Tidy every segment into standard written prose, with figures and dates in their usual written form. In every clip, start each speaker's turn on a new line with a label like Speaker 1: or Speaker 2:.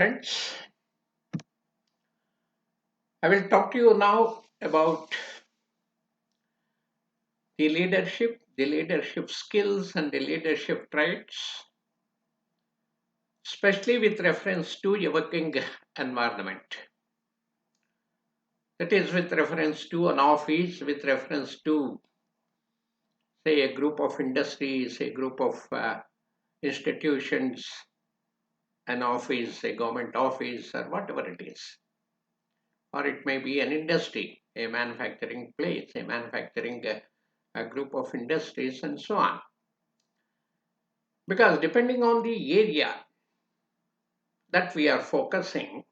Speaker 1: Friends, I will talk to you now about the leadership skills, and the leadership traits, especially with reference to your working environment. That is, with reference to an office, with reference to, say, a group of industries, a group of institutions, an office, a government office, or whatever it is. Or it may be an industry, a manufacturing place, a manufacturing a group of industries, and so on. Because depending on the area that we are focusing,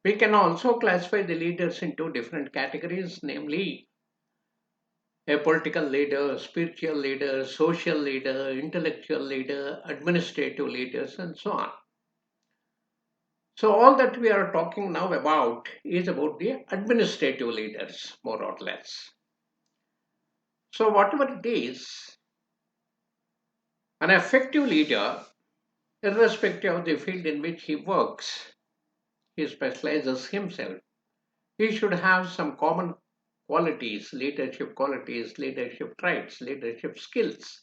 Speaker 1: we can also classify the leaders into different categories, namely a political leader, spiritual leader, social leader, intellectual leader, administrative leaders, and so on. So, all that we are talking now about is about the administrative leaders, more or less. So, whatever it is, an effective leader, irrespective of the field in which he works, he specializes himself. He should have some common qualities, leadership traits, leadership skills.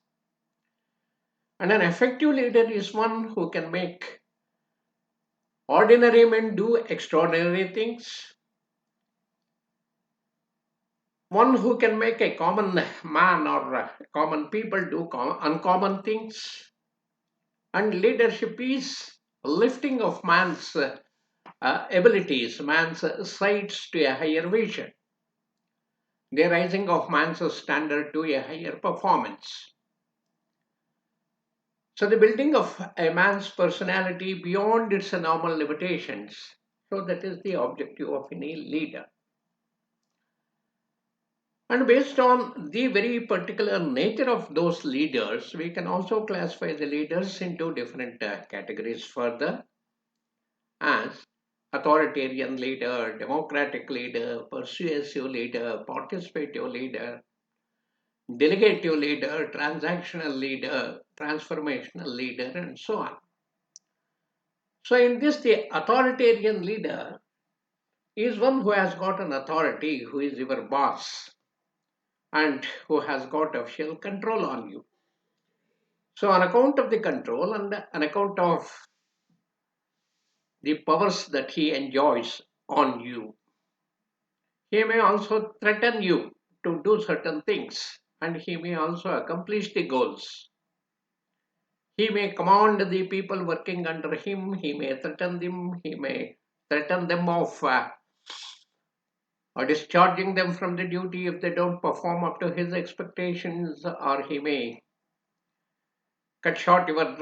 Speaker 1: And an effective leader is one who can make ordinary men do extraordinary things, one who can make a common man or common people do uncommon things. And leadership is lifting of man's abilities, man's sights to a higher vision, the rising of man's standard to a higher performance. So, the building of a man's personality beyond its normal limitations. So, that is the objective of any leader. And based on the very particular nature of those leaders, we can also classify the leaders into different categories further as authoritarian leader, democratic leader, persuasive leader, participative leader, delegative leader, transactional leader, transformational leader, and so on. So, in this, the authoritarian leader is one who has got an authority, who is your boss, and who has got official control on you. So, on account of the control and on account of the powers that he enjoys on you, he may also threaten you to do certain things, and he may also accomplish the goals. He may command the people working under him, he may threaten them, he may threaten them of or discharging them from the duty if they don't perform up to his expectations, or he may cut short your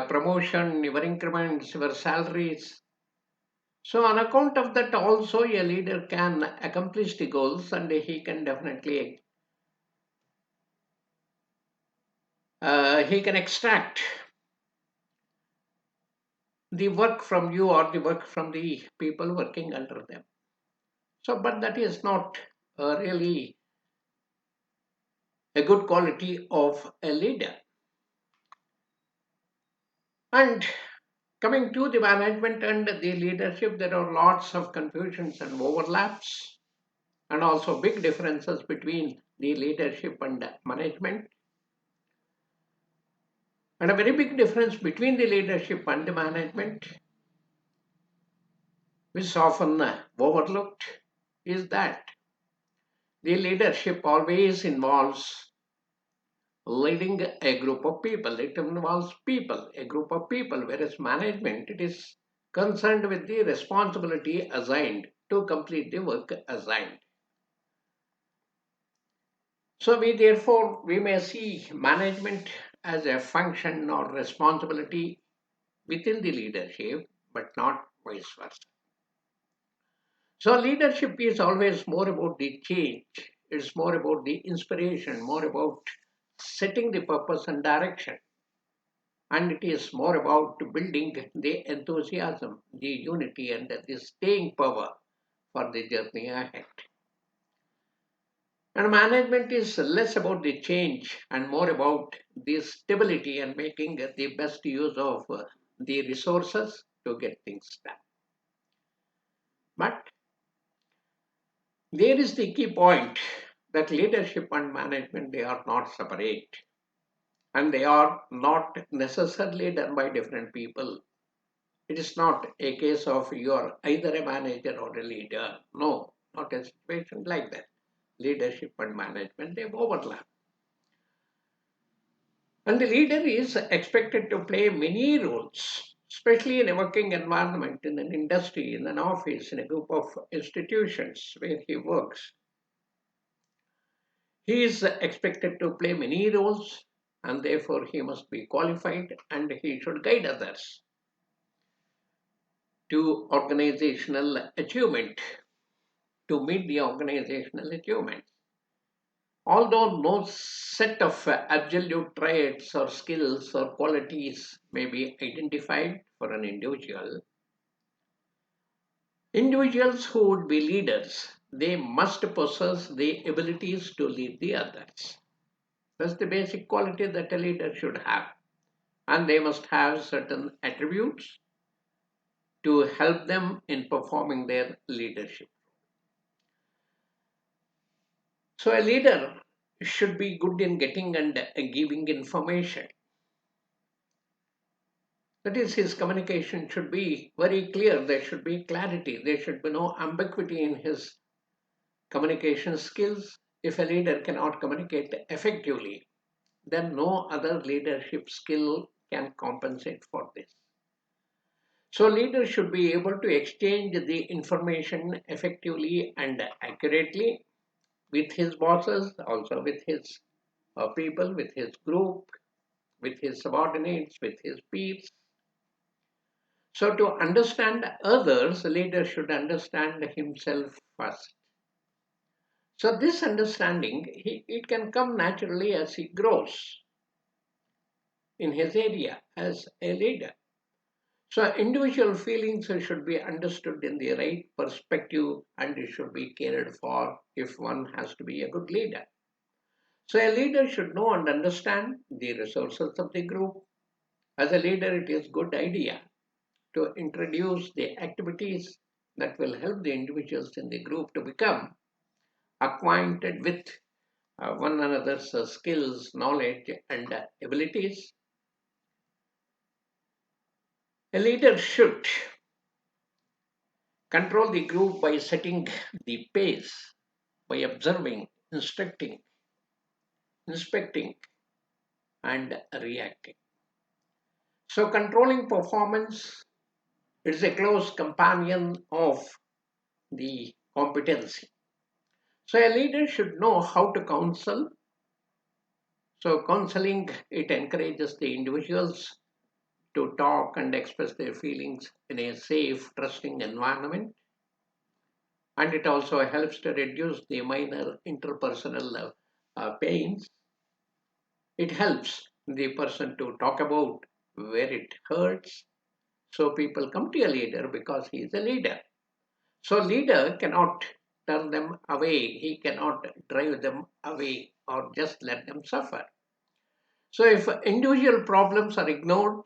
Speaker 1: promotion, your increments, your salaries. So, on account of that, also a leader can accomplish the goals, and he can definitely he can extract the work from you or the work from the people working under them. So, but that is not really a good quality of a leader. And coming to the management and the leadership, there are lots of confusions and overlaps, and also big differences between the leadership and management. And a very big difference between the leadership and the management, which is often overlooked, is that the leadership always involves leading a group of people. It involves people, a group of people, whereas management, it is concerned with the responsibility assigned to complete the work assigned. So we may see management as a function or responsibility within the leadership, but not vice versa. So leadership is always more about the change. It's more about the inspiration, more about setting the purpose and direction. And it is more about building the enthusiasm, the unity, and the staying power for the journey ahead. And management is less about the change and more about the stability and making the best use of the resources to get things done. But there is the key point that leadership and management, they are not separate, and they are not necessarily done by different people. It is not a case of you are either a manager or a leader. No, not a situation like that. Leadership and management, they overlap. And the leader is expected to play many roles, especially in a working environment, in an industry, in an office, in a group of institutions where he works. He is expected to play many roles, and therefore he must be qualified and he should guide others to organizational achievement, to meet the organizational achievements. Although no set of absolute traits or skills or qualities may be identified for an individual, individuals who would be leaders, they must possess the abilities to lead the others. That's the basic quality that a leader should have. And they must have certain attributes to help them in performing their leadership. So a leader should be good in getting and giving information. That is, his communication should be very clear. There should be clarity. There should be no ambiguity in his communication skills. If a leader cannot communicate effectively, then no other leadership skill can compensate for this. So leaders should be able to exchange the information effectively and accurately with his bosses, also with his people, with his group, with his subordinates, with his peers. So to understand others, a leader should understand himself first. So this understanding, it can come naturally as he grows in his area as a leader. So individual feelings should be understood in the right perspective and it should be cared for if one has to be a good leader. So a leader should know and understand the resources of the group. As a leader, it is a good idea to introduce the activities that will help the individuals in the group to become acquainted with one another's skills, knowledge, and abilities. A leader should control the group by setting the pace, by observing, inspecting, and reacting. So, controlling performance is a close companion of the competency. So, a leader should know how to counsel. So, counseling, it encourages the individuals to talk and express their feelings in a safe, trusting environment. And it also helps to reduce the minor interpersonal pains. It helps the person to talk about where it hurts. So people come to a leader because he is a leader. So leader cannot turn them away. He cannot drive them away or just let them suffer. So if individual problems are ignored,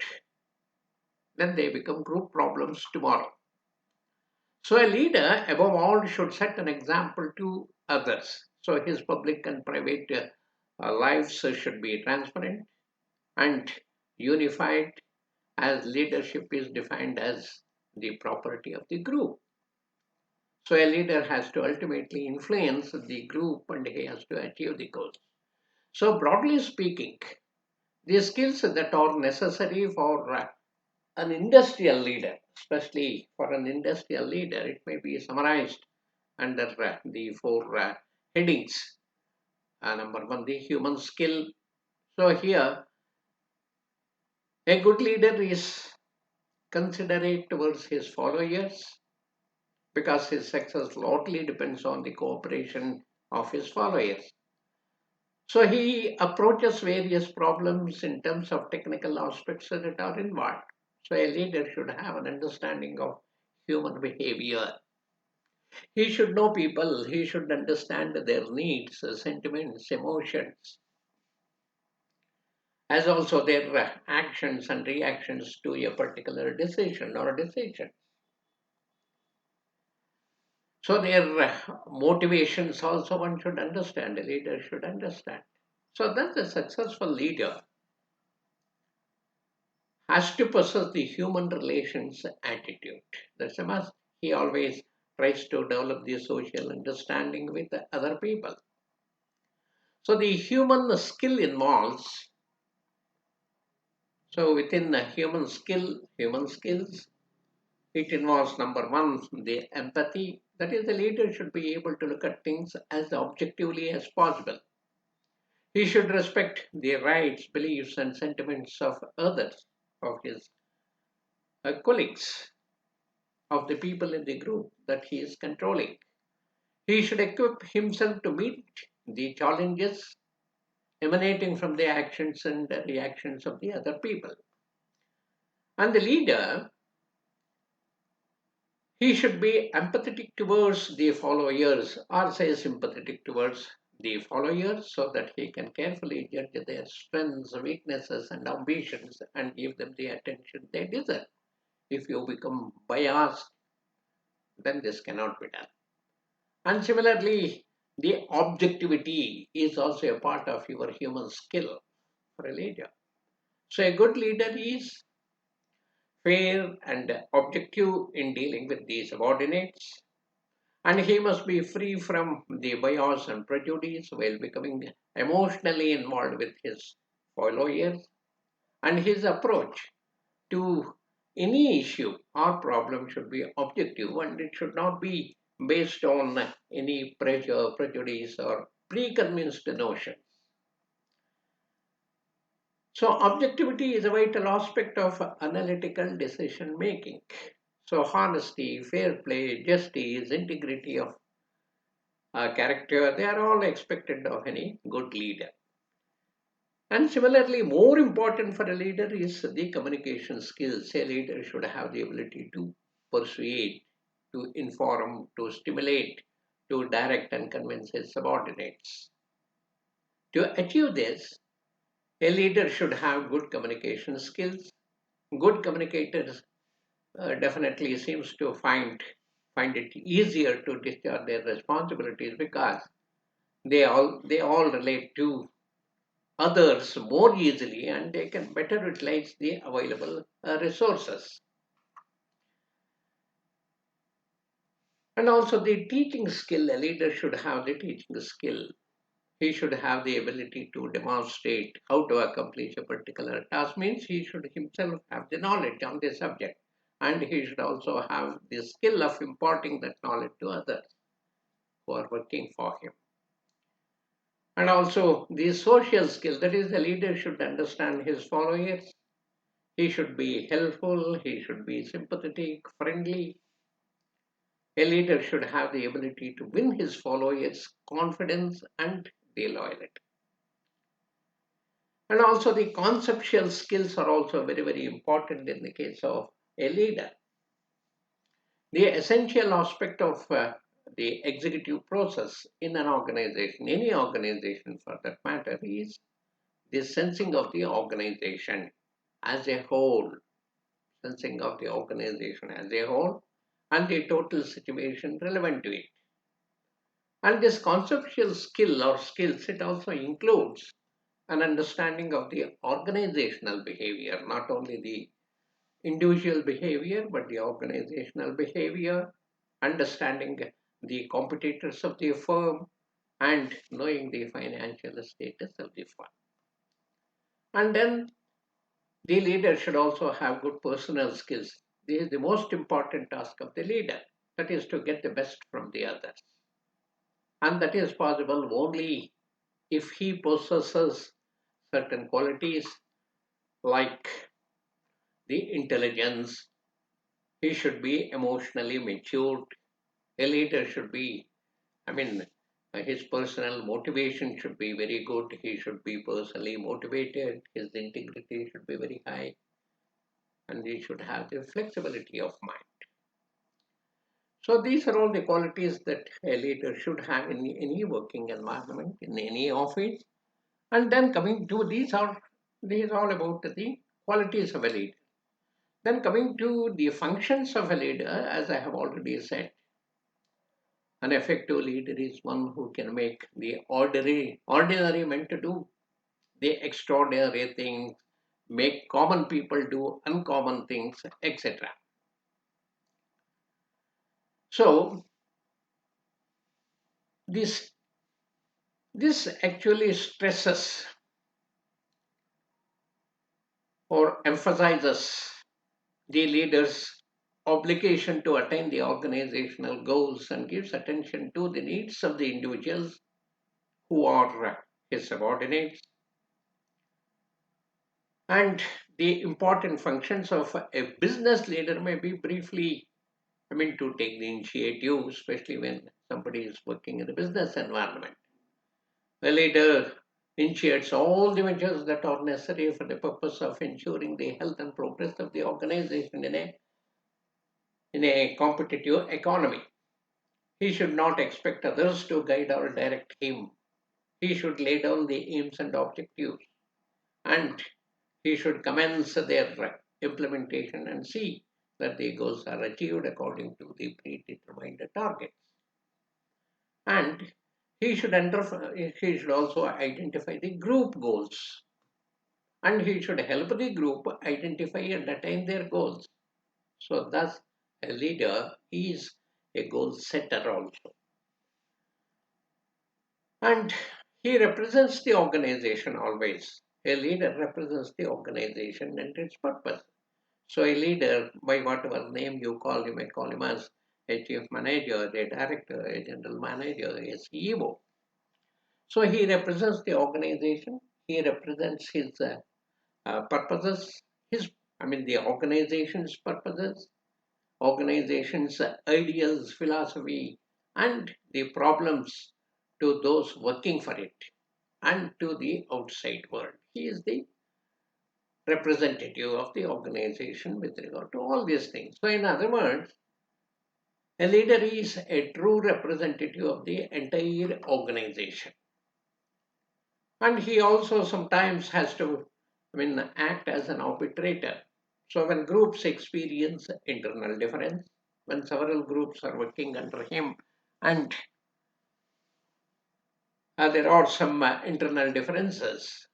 Speaker 1: then they become group problems tomorrow. So a leader, above all, should set an example to others. So his public and private lives should be transparent and unified, as leadership is defined as the property of the group. So a leader has to ultimately influence the group and he has to achieve the goals. So broadly speaking, the skills that are necessary for an industrial leader, especially for an industrial leader, it may be summarized under the four headings. Number one, the human skill. So here, a good leader is considerate towards his followers because his success largely depends on the cooperation of his followers. So he approaches various problems in terms of technical aspects that are involved. So a leader should have an understanding of human behavior. He should know people, he should understand their needs, sentiments, emotions. as also their actions and reactions to a particular decision or decision. So their motivations also one should understand, a leader should understand. So that's a successful leader has to possess the human relations attitude. That's a must. He always tries to develop the social understanding with the other people. So the human involves, so within the human skills, it involves number one, the empathy. That is, the leader should be able to look at things as objectively as possible. He should respect the rights, beliefs, and sentiments of others, of his colleagues, of the people in the group that he is controlling. He should equip himself to meet the challenges emanating from the actions and the reactions of the other people. And the leader, he should be empathetic towards the followers, or say sympathetic towards the followers, so that he can carefully judge their strengths, weaknesses, and ambitions and give them the attention they deserve. If you become biased, then this cannot be done. And similarly, the objectivity is also a part of your human skill for a leader. So a good leader is fair and objective in dealing with the subordinates, and he must be free from the bias and prejudice while becoming emotionally involved with his followers. And his approach to any issue or problem should be objective, and it should not be based on any pressure, prejudice, or preconceived notions. So, objectivity is a vital aspect of analytical decision making. So, honesty, fair play, justice, integrity of character, they are all expected of any good leader. And similarly, more important for a leader is the communication skills. A leader should have the ability to persuade, to inform, to stimulate, to direct and convince his subordinates. To achieve this, a leader should have good communication skills. Good communicators definitely seems to find it easier to discharge their responsibilities because they all relate to others more easily and they can better utilize the available resources. And also the teaching skill, a leader should have the teaching skill. He should have the ability to demonstrate how to accomplish a particular task, means he should himself have the knowledge on the subject, and he should also have the skill of imparting that knowledge to others who are working for him. And also the social skill, that is, the leader should understand his followers. He should be helpful, he should be sympathetic, friendly. A leader should have the ability to win his followers' confidence and their loyalty. And also, the conceptual skills are also very, very important in the case of a leader. The essential aspect of the executive process in an organization, any organization for that matter, is the sensing of the organization as a whole, sensing of the organization as a whole, and the total situation relevant to it. And this conceptual skill or skills, it also includes an understanding of the organizational behavior, not only the individual behavior, but the organizational behavior, understanding the competitors of the firm, and knowing the financial status of the firm. And then the leader should also have good personal skills. This is the most important task of the leader, that is to get the best from the others. And that is possible only if he possesses certain qualities like the intelligence, he should be emotionally matured. A leader should be, I mean, his personal motivation should be very good. He should be personally motivated. His integrity should be very high. And he should have the flexibility of mind. So these are all the qualities that a leader should have in any working environment, in any office. And then coming to these are This is all about the qualities of a leader. Then coming to the functions of a leader, as I have already said, an effective leader is one who can make the ordinary men to do the extraordinary things, make common people do uncommon things, etc. So this this actually stresses or emphasizes the leader's obligation to attain the organizational goals and gives attention to the needs of the individuals who are his subordinates. And the important functions of a business leader may be briefly, to take the initiative, especially when somebody is working in the business environment. The leader initiates all the measures that are necessary for the purpose of ensuring the health and progress of the organization in a competitive economy. He should not expect others to guide or direct him. He should lay down the aims and objectives, and he should commence their implementation and see that the goals are achieved according to the predetermined targets. And he should also identify the group goals, and he should help the group identify and attain their goals. So, thus, a leader is a goal setter also. And he represents the organization always. A leader represents the organization and its purpose. So a leader, by whatever name you call him, may call him as a chief manager, a director, a general manager, a CEO. So he represents the organization. He represents his purposes, the organization's purposes, organization's ideals, philosophy, and the problems to those working for it and to the outside world. He is the representative of the organization with regard to all these things. So, in other words, a leader is a true representative of the entire organization. And he also sometimes has to act as an arbitrator. So when groups experience internal difference, when several groups are working under him and there are some internal differences,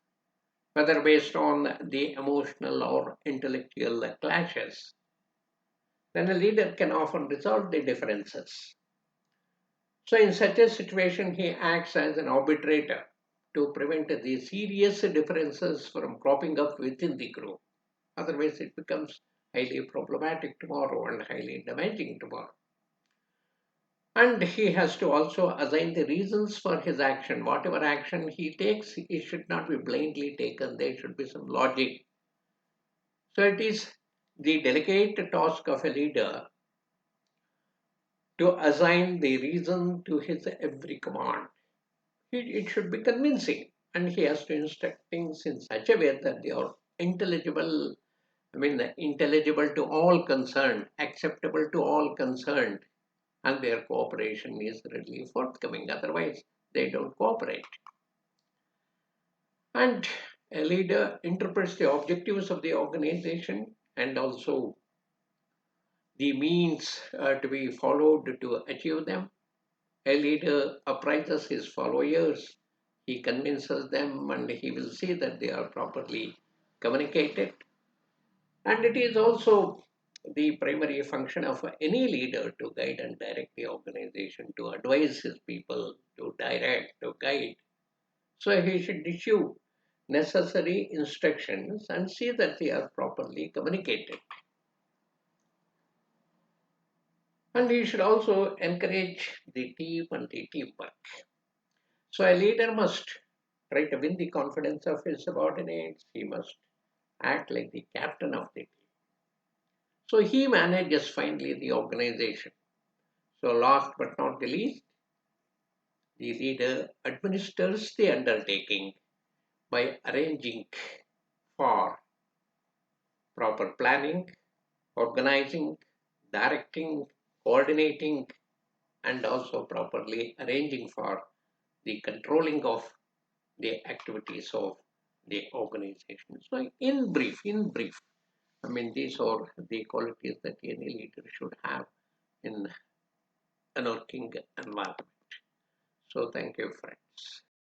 Speaker 1: whether based on the emotional or intellectual clashes, then a leader can often resolve the differences. So, in such a situation, he acts as an arbitrator to prevent the serious differences from cropping up within the group. Otherwise, it becomes highly problematic tomorrow and highly damaging tomorrow. And he has to also assign the reasons for his action. Whatever action he takes, it should not be blindly taken. There should be some logic. So, it is the delicate task of a leader to assign the reason to his every command. It should be convincing, and he has to instruct things in such a way that they are intelligible, intelligible to all concerned, acceptable to all concerned, and their cooperation is readily forthcoming. Otherwise, they don't cooperate. And a leader interprets the objectives of the organization and also the means to be followed to achieve them. A leader apprises his followers, he convinces them, and he will see that they are properly communicated. And it is also the primary function of any leader to guide and direct the organization, to advise his people, to direct, to guide. So he should issue necessary instructions and see that they are properly communicated. And he should also encourage the team and the teamwork. So a leader must try to win the confidence of his subordinates. He must act like the captain of the team. So he manages finally the organization. So last but not the least, the leader administers the undertaking by arranging for proper planning, organizing, directing, coordinating, and also properly arranging for the controlling of the activities of the organization. So, in brief, I mean, these are the qualities that any leader should have in an working environment. So, thank you, friends.